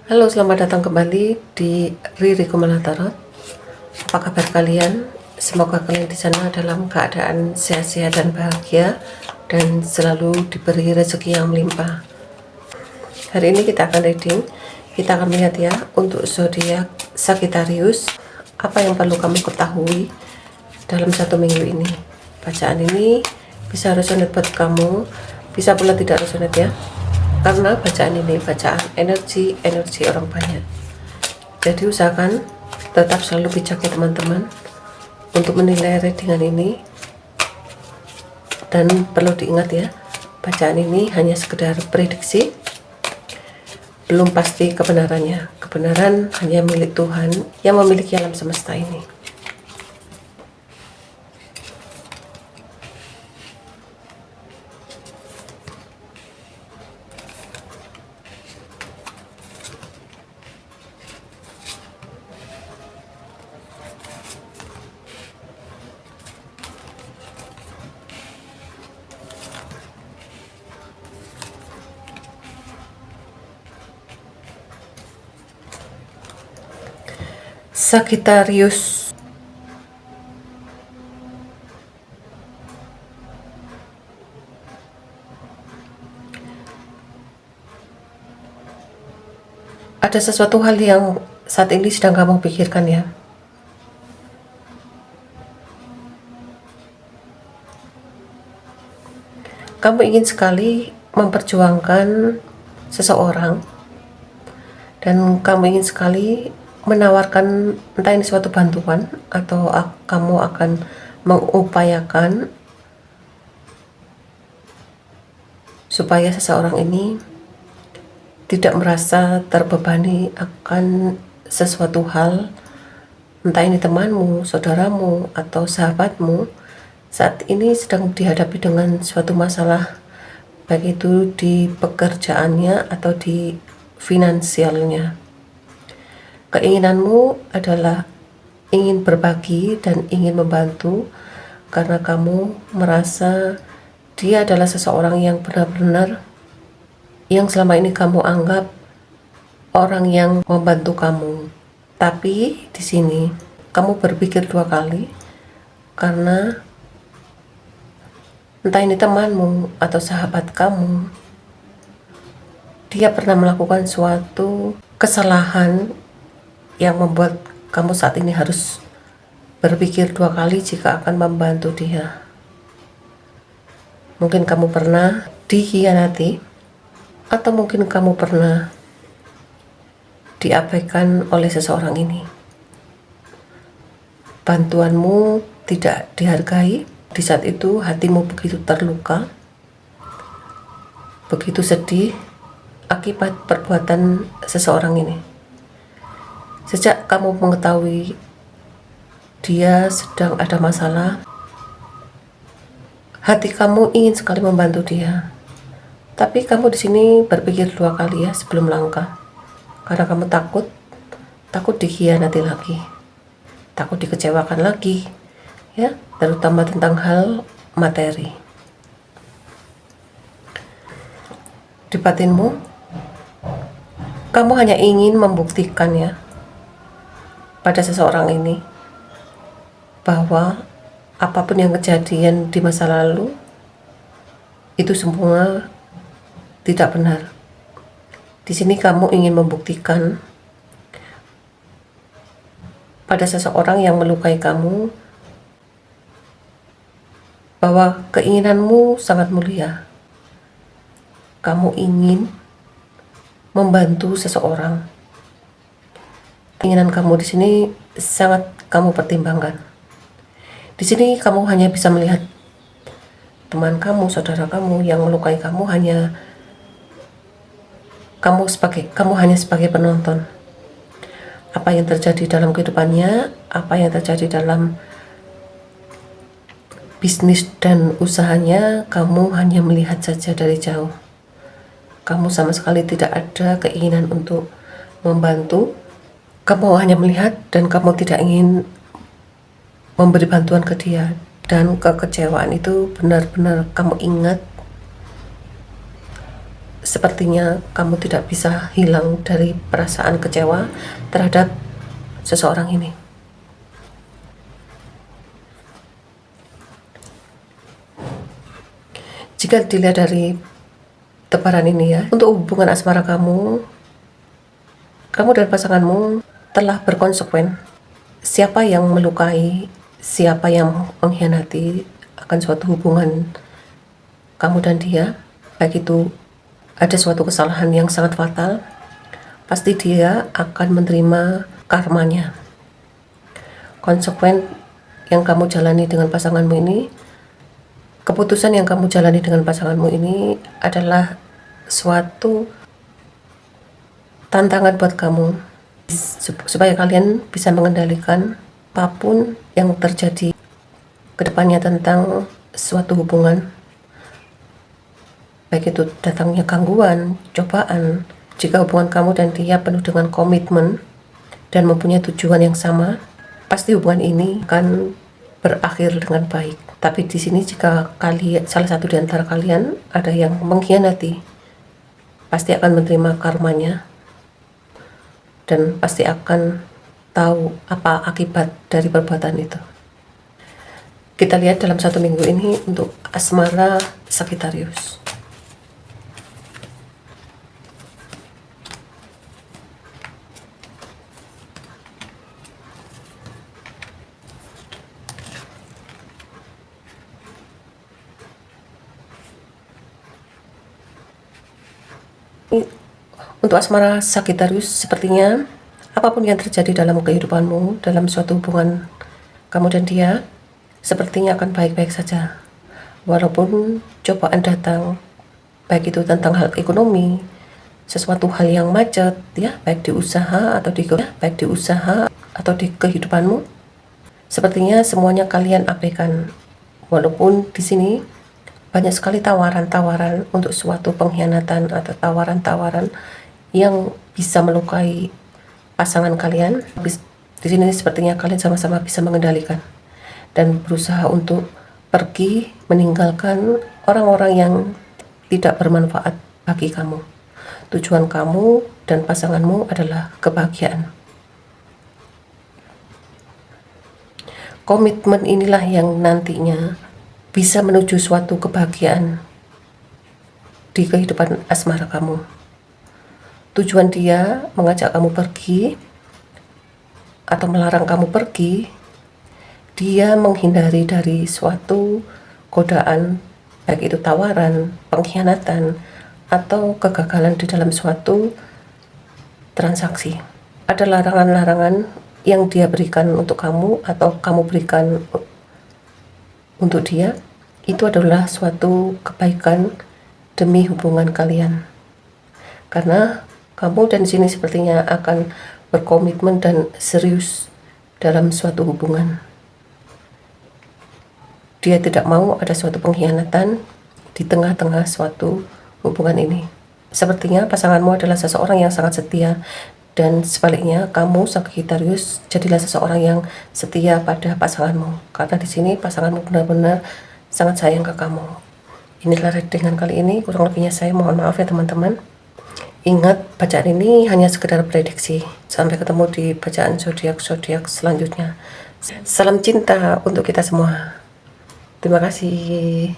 Halo, selamat datang kembali di Riri Kumala Tarot. Apa kabar kalian? Semoga kalian di sana dalam keadaan sehat-sehat dan bahagia dan selalu diberi rezeki yang melimpah. Hari ini kita akan reading. Kita akan lihat ya untuk zodiak Sagittarius, apa yang perlu kamu ketahui dalam satu minggu ini. Bacaan ini bisa resonate buat kamu, bisa pula tidak resonate ya. Karena bacaan ini bacaan energi orang banyak, jadi usahakan tetap selalu bijak ya teman-teman untuk menilai readingan ini. Dan perlu diingat ya, bacaan ini hanya sekedar prediksi, belum pasti kebenarannya. Kebenaran hanya milik Tuhan yang memiliki alam semesta ini. Sagittarius, ada sesuatu hal yang saat ini sedang kamu pikirkan ya. Kamu ingin sekali memperjuangkan seseorang dan kamu ingin sekali menawarkan entah ini suatu bantuan atau kamu akan mengupayakan supaya seseorang ini tidak merasa terbebani akan sesuatu hal, entah ini temanmu, saudaramu, atau sahabatmu saat ini sedang dihadapi dengan suatu masalah, baik itu di pekerjaannya atau di finansialnya. Keinginanmu adalah ingin berbagi dan ingin membantu karena kamu merasa dia adalah seseorang yang benar-benar yang selama ini kamu anggap orang yang membantu kamu. Tapi di sini kamu berpikir dua kali karena entah ini temanmu atau sahabat kamu, dia pernah melakukan suatu kesalahan yang membuat kamu saat ini harus berpikir dua kali jika akan membantu dia. Mungkin kamu pernah dikhianati, atau mungkin kamu pernah diabaikan oleh seseorang ini. Bantuanmu tidak dihargai. Di saat itu hatimu begitu terluka, begitu sedih akibat perbuatan seseorang ini. Sejak kamu mengetahui dia sedang ada masalah, hati kamu ingin sekali membantu dia. Tapi kamu di sini berpikir dua kali ya sebelum langkah. Karena kamu takut dikhianati lagi. Takut dikecewakan lagi. Ya, terutama tentang hal materi. Di batinmu, kamu hanya ingin membuktikan ya pada seseorang ini bahwa apapun yang kejadian di masa lalu itu semua tidak benar. Di sini kamu ingin membuktikan pada seseorang yang melukai kamu bahwa keinginanmu sangat mulia. Kamu ingin membantu seseorang. Keinginan kamu di sini sangat kamu pertimbangkan. Di sini kamu hanya bisa melihat teman kamu, saudara kamu yang melukai kamu kamu hanya sebagai penonton. Apa yang terjadi dalam kehidupannya, apa yang terjadi dalam bisnis dan usahanya, kamu hanya melihat saja dari jauh. Kamu sama sekali tidak ada keinginan untuk membantu. Kamu hanya melihat dan kamu tidak ingin memberi bantuan ke dia. Dan kekecewaan itu benar-benar kamu ingat sepertinya kamu tidak bisa hilang dari perasaan kecewa terhadap seseorang ini. Jika dilihat dari tebaran ini ya, untuk hubungan asmara kamu dan pasanganmu telah berkonsekuen. Siapa yang melukai, siapa yang mengkhianati akan suatu hubungan kamu dan dia, baik itu ada suatu kesalahan yang sangat fatal, pasti dia akan menerima karmanya. Konsekuen yang kamu jalani dengan pasanganmu ini, keputusan yang kamu jalani dengan pasanganmu ini adalah suatu tantangan buat kamu supaya kalian bisa mengendalikan apapun yang terjadi ke depannya tentang suatu hubungan, baik itu datangnya gangguan, cobaan. Jika hubungan kamu dan dia penuh dengan komitmen dan mempunyai tujuan yang sama, pasti hubungan ini akan berakhir dengan baik. Tapi di sini jika salah satu di antara kalian ada yang mengkhianati, pasti akan menerima karmanya dan pasti akan tahu apa akibat dari perbuatan itu. Kita lihat dalam 1 minggu ini untuk asmara Sagittarius. Untuk asmara Sagittarius, sepertinya apapun yang terjadi dalam kehidupanmu, dalam suatu hubungan kamu dan dia, sepertinya akan baik-baik saja. Walaupun cobaan datang, baik itu tentang hal ekonomi, sesuatu hal yang macet, ya, baik di usaha atau di kehidupanmu, sepertinya semuanya kalian abaikan. Walaupun di sini banyak sekali tawaran-tawaran untuk suatu pengkhianatan atau tawaran-tawaran yang bisa melukai pasangan kalian. Di sini sepertinya kalian sama-sama bisa mengendalikan dan berusaha untuk pergi meninggalkan orang-orang yang tidak bermanfaat bagi kamu. Tujuan kamu dan pasanganmu adalah kebahagiaan. Komitmen inilah yang nantinya bisa menuju suatu kebahagiaan di kehidupan asmara kamu. Tujuan dia mengajak kamu pergi atau melarang kamu pergi, dia menghindari dari suatu godaan, baik itu tawaran, pengkhianatan, atau kegagalan di dalam suatu transaksi. Ada larangan-larangan yang dia berikan untuk kamu atau kamu berikan untuk dia. Itu adalah suatu kebaikan demi hubungan kalian. Karena kamu dan sini sepertinya akan berkomitmen dan serius dalam suatu hubungan. Dia tidak mau ada suatu pengkhianatan di tengah-tengah suatu hubungan ini. Sepertinya pasanganmu adalah seseorang yang sangat setia, dan sebaliknya kamu Sagittarius jadilah seseorang yang setia pada pasanganmu. Karena di sini pasanganmu benar-benar sangat sayang ke kamu. Inilah readingan kali ini, kurang lebihnya saya mohon maaf ya teman-teman. Ingat, bacaan ini hanya sekedar prediksi. Sampai ketemu di bacaan zodiak selanjutnya. Salam cinta untuk kita semua. Terima kasih.